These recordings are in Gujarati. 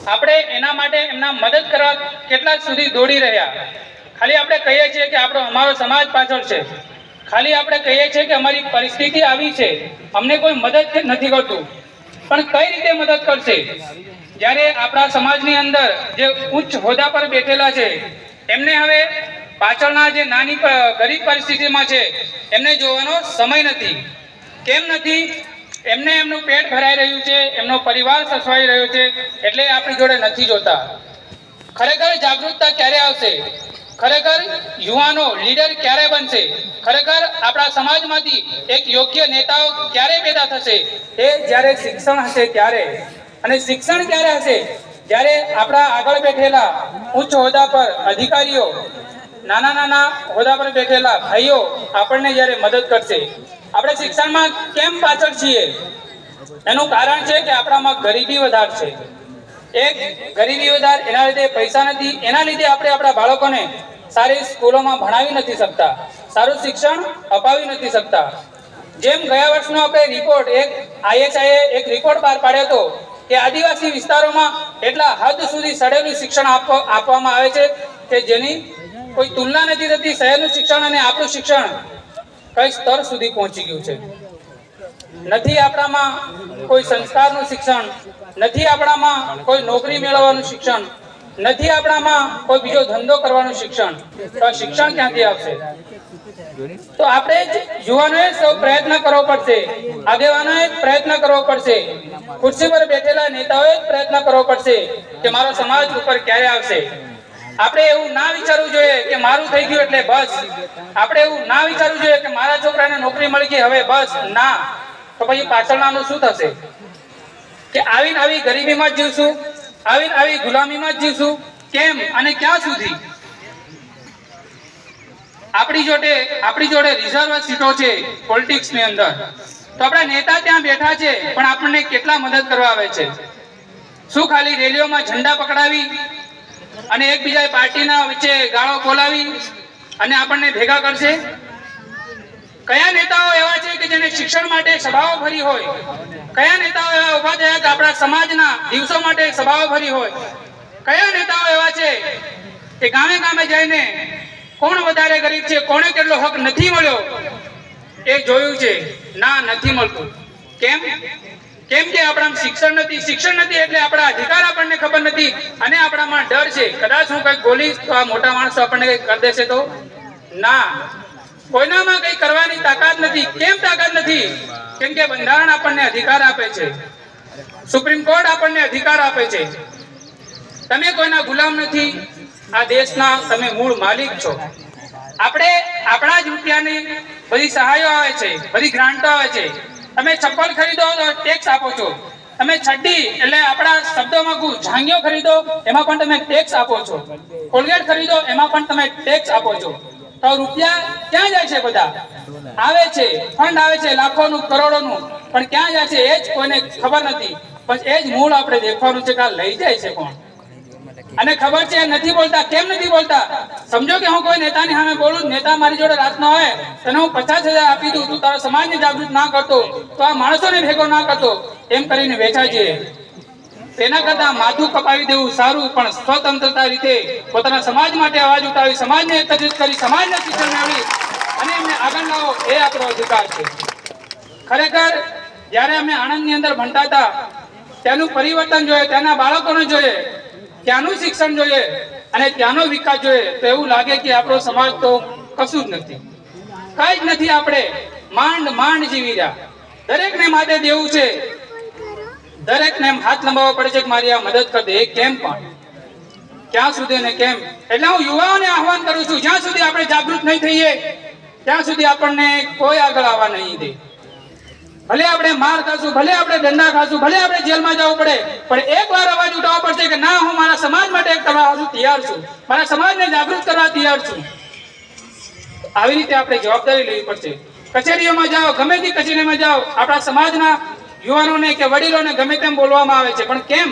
આપણે એના માટે એમના મદદ કરવા કેટલા સુધી દોડી રહ્યા. ખાલી આપણે કહીએ છીએ કે અમારો સમાજ પાછળ છે, ખાલી આપણે કહીએ છીએ કે અમારી પરિસ્થિતિ આવી છે, અમને કોઈ મદદ નથી કરતું. પણ કઈ રીતે મદદ કરશે જ્યારે આપણા સમાજની અંદર જે ઉચ્ચ હોદ્દા પર બેઠેલા છે એમને હવે પાછળના જે નાની ગરીબ પરિસ્થિતિમાં છે એમને જોવાનો સમય નથી. કેમ નથી? એમને એમનું પેટ ભરાઈ રહ્યું છે, એમનો પરિવાર સચવાઈ રહ્યો છે, એટલે આપણી જોડે નથી જોતા. ખરેખર જાગૃતતા ક્યારે આવશે? ખરેખર યુવાનો લીડર ક્યારે બનશે? ખરેખર આપણા સમાજમાંથી એક યોગ્ય નેતાઓ ક્યારે પેદા થશે? એ જ્યારે શિક્ષણ હશે ત્યારે. અને શિક્ષણ ક્યારે હશે? જ્યારે આપણા આગળ બેઠેલા ઉચ્ચ હોદ્દા પર અધિકારીઓ, નાના નાના હોદ્દા પર બેઠેલા ભાઈઓ આપણને જ્યારે મદદ કરશે. આપણે શિક્ષણમાં કેમ પાછળ છીએ? એનું કારણ છે કે આપણામાં ગરીબી વધારે છે. એક ગરીબી વધારે, એના લીધે પૈસા નથી, એના લીધે આપણે આપણા બાળકોને સારી સ્કૂલોમાં ભણાવી નથી શકતા, સારું શિક્ષણ અપાવી નથી શકતા. જેમ ગયા વર્ષનો આપણે રિપોર્ટ, એક ISIએ એક રિપોર્ટ બહાર પાડ્યો હતો કે આદિવાસી વિસ્તારોમાં એટલા હદ સુધી સડેલું શિક્ષણ આપવામાં આવે છે કે જેની કોઈ તુલના નથી થતી. શહેરનું શિક્ષણ અને આપણું શિક્ષણ કઈ સ્તર સુધી પહોંચી ગયું છે. નથી આપણામાં કોઈ સંસ્કારનું શિક્ષણ, નથી આપણામાં કોઈ નોકરી મેળવવાનું શિક્ષણ, નથી આપણામાં કોઈ બીજો ધંધો કરવાનું શિક્ષણ. તો આ શિક્ષણ ક્યાંથી આવશે? તો આપણે જ યુવાનોએ સૌ પ્રયત્ન કરવો પડશે, આગેવાનોએ પ્રયત્ન કરવો પડશે, ખુરશી પર બેઠેલા નેતાઓએ પ્રયત્ન કરવો પડશે કે મારો સમાજ ઉપર ક્યારે આવશે. આપણે એવું ના વિચારવું જોઈએ કે મારું થઈ ગયું એટલે બસ. આપણે એવું ના વિચારવું જોઈએ કે મારા છોકરાને નોકરી મળી ગઈ હવે બસ. ના, તો પછી પાછળનાનું શું થશે? કે આવીને આવી ગરીબીમાં જ જીવશું, આવીને આવી ગુલામીમાં જ જીવશું. કેમ અને ક્યાં સુધી? આપણી જોડે રિઝર્વ સીટો છે પોલિટિક્સની અંદર, તો આપણા નેતા ત્યાં બેઠા છે પણ આપણને કેટલા મદદ કરવા આવે છે? શું ખાલી રેલીઓમાં ઝંડા પકડાવી અને એકબીજા પાર્ટીના વચ્ચે ગાળો બોલાવી અને આપણને ભેગા કરશે? કયા નેતાઓ એવા છે કે જેને શિક્ષણ માટે સભાઓ ભરી હોય? કયા નેતાઓ એવા ઉભા થયા કે આપણા સમાજના દિવસો માટે સભાઓ ભરી હોય? કયા નેતાઓ એવા છે કે ગામે ગામે જઈને કોણ વધારે ગરીબ છે, કોને કેટલો હક નથી મળ્યો એ જોયું છે? ના, નથી મળતું. કેમ? કેમ કે આપણામાં શિક્ષણ નથી. શિક્ષણ નથી એટલે આપણા અધિકાર આપણને ખબર નથી અને આપણામાં ડર છે, કદાચ હું કંઈક બોલીશ તો આ મોટા માણસો આપણને કંઈક કરી દેશે તો. ના, કોઈનામાં કંઈ કરવાની તાકાત નથી. કેમ તાકાત નથી? કેમ કે બંધારણ આપણને અધિકાર આપે છે, સુપ્રીમ કોર્ટ આપણને અધિકાર આપે છે. તમે કોઈના ગુલામ નથી, આ દેશના તમે મૂળ માલિક છો. આપણે આપણા જ રૂપિયાની બધી સહાયો આવે છે, બધી ગ્રાન્ટો આવે છે. તમે ચપ્પલ ખરીદો તો ટેક્સ આપો છો. તમે છડ્ડી એટલે આપણા શબ્દોમાં ઝાંગીઓ ખરીદો એમાં પણ તમે ટેક્સ આપો છો. કોલગેટ ખરીદો એમાં પણ તમે ટેક્સ આપો છો. તો રૂપિયા ક્યાં જાય છે? બધા આવે છે, ફંડ આવે છે લાખોનું, કરોડોનું, પણ ક્યાં જાય છે એ જ કોઈને ખબર નથી. બસ એ જ મૂળ આપણે દેખવાનું છે કે આ લઈ જાય છે કોણ. અને ખબર છે નથી બોલતા. કેમ નથી બોલતા? સમજો કે હું કોઈ નેતાની સામે બોલું, નેતા મારી જોડે રાત ના હોય, તને હું 50,000 આપી દઉં, તું તારા સમાજને જાગૃત ના કરતો, તો આ માણસોને ભેગો ના કરતો, એમ કરીને વેચાય છે. તેના કરતા માથું કપાવી દેવું સારું, પણ સ્વતંત્રતા રીતે પોતાના સમાજ માટે અવાજ ઉઠાવી, સમાજને એકત્રિત કરી, સમાજને શિક્ષણ મેળવી અને એમને આગળ લાવો, એ આપણો અધિકાર છે. ખરેખર જ્યારે અમે આણંદની અંદર ભણતા હતા ત્યાંનું પરિવર્તન જોઈએ, ત્યાંના બાળકોને જોઈએ, ત્યાંનું શિક્ષણ જોઈએ અને ત્યાંનો વિકાસ જોઈએ તો એવું લાગે કે આપણો સમાજ તો કશું જ નથી, કઈ જ નથી. આપણે માંડ જીવી રહ્યા. દરેકને માટે દેવું છે, દરેકને હાથ લંબાવવા પડે છે કે મારી આ મદદ કરી દે. એ કેમ? પણ ક્યાં સુધી ને કેમ? એટલે હું યુવાઓને આહવાન કરું છું, જ્યાં સુધી આપણે જાગૃત નહીં થઈએ ત્યાં સુધી આપણને કોઈ આગળ આવવા નહીં દે. ભલે આપણે માર ખાશું, ભલે આપણે દંડા ખાશું, ભલે આપણે જેલમાં જવું પડે, પણ એકવાર અવાજ ઉઠાવવો પડશે કે ના, હું મારા સમાજ માટે કરવા તૈયાર છું, મારા સમાજને જાગૃત કરવા તૈયાર છું. આવી રીતે આપણે જવાબદારી લેવી પડશે. કચેરીઓમાં જાઓ, ગમે તે કચેરીમાં જાઓ, આપણા સમાજના યુવાનોને કે વડીલોને ગમે તેમ બોલવામાં આવે છે, પણ કેમ?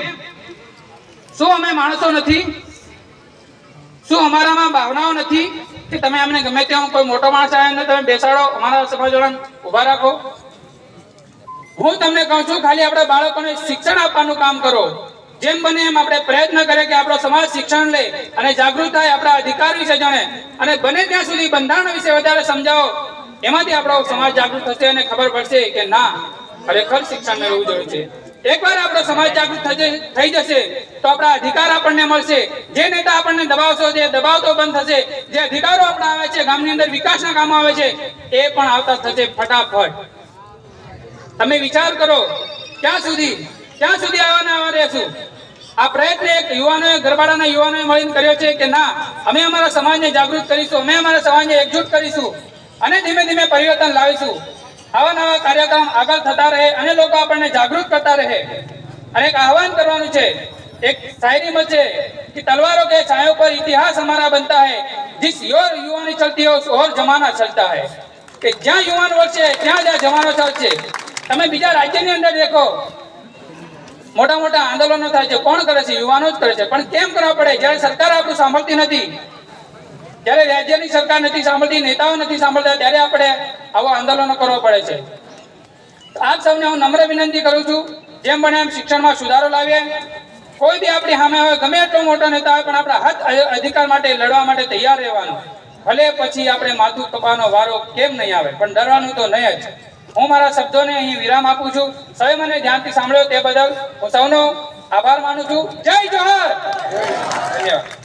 શું અમે માણસો નથી? શું અમારામાં ભાવનાઓ નથી કે તમે અમને ગમે તેમ કોઈ મોટો માણસ આવે ને તમે બેસાડો, અમારા સમાજવાળાને ઉભા રાખો? હું તમને કહું છું, ખાલી આપણા બાળકોને શિક્ષણ આપવાનું કામ કરો. જેમ બને એમ આપણે પ્રયત્ન કરીએ કે આપણો સમાજ શિક્ષણ લે અને જાગૃત થાય, આપણા અધિકાર વિશે જાણે, અને બને ત્યાં સુધી બંધારણ વિશે વધારે સમજાવો. એમાંથી આપણો સમાજ જાગૃત થશે અને ખબર પડશે કે ના, ખરેખર શિક્ષણ મેળવવું જરૂરી છે. એકવાર આપણો સમાજ જાગૃત થઈ જશે તો આપણા અધિકાર આપણને મળશે. જે નેતા આપણને દબાવશો, જે દબાવ તો બંધ થશે. જે અધિકારો આપણા આવે છે, ગામની અંદર વિકાસના કામો આવે છે, એ પણ આવતા થશે ફટાફટ. તમે વિચાર કરો, ક્યાં સુધી આવા રહેશું? આ પ્રયત્ન એક યુવાનોએ, ગરબાડાના યુવાનોએ મળીને કર્યો છે કે ના, અમે અમારા સમાજને જાગૃત કરીશું, અમે અમારા સમાજને એકજૂટ કરીશું અને ધીમે ધીમે પરિવર્તન લાવીશું. આવા નવા કાર્યક્રમ આગળ થતા રહે અને લોકો આપણને જાગૃત કરતા રહે. અને એક આહવાન કરવાનું છે. એક શાયરીમાં છે કે તલવારો કે છાયો પર ઇતિહાસ हमारा बनता है, जिस योर युवानी चलती हो और जमाना चलता है. કે જ્યાં યુવાન વળશે ત્યાં જવાનો ચાલશે. તમે બીજા રાજ્યની અંદર દેખો, મોટા મોટા આંદોલનો થાય છે, કોણ કરે છે? યુવાનો જ કરે છે. પણ કેમ કરવા પડે? જ્યારે સરકાર આપણું સાંભળતી નથી, જ્યારે રાજ્યની સરકાર નથી સાંભળતી, નેતાઓ નથી સાંભળતા, ત્યારે આપણે આવા આંદોલનો કરવા પડે છે. આપ સૌને હું નમ્ર વિનંતી કરું છું, જેમ બને એમ શિક્ષણમાં સુધારો લાવીએ. કોઈ બી આપણી સામે હોય, ગમે એટલો મોટો નેતા હોય, પણ આપણા હક અધિકાર માટે લડવા માટે તૈયાર રહેવાનું. ભલે પછી આપણે માથું કપાવાનો વારો કેમ નહીં આવે, પણ ડરવાનું તો નહીં જ. હું મારા શબ્દોને અહીં વિરામ આપું છું. સૌએ મને ધ્યાનથી સાંભળ્યો તે બદલ હું સૌનો આભાર માનું છું. જય જોહર. ધન્યવાદ.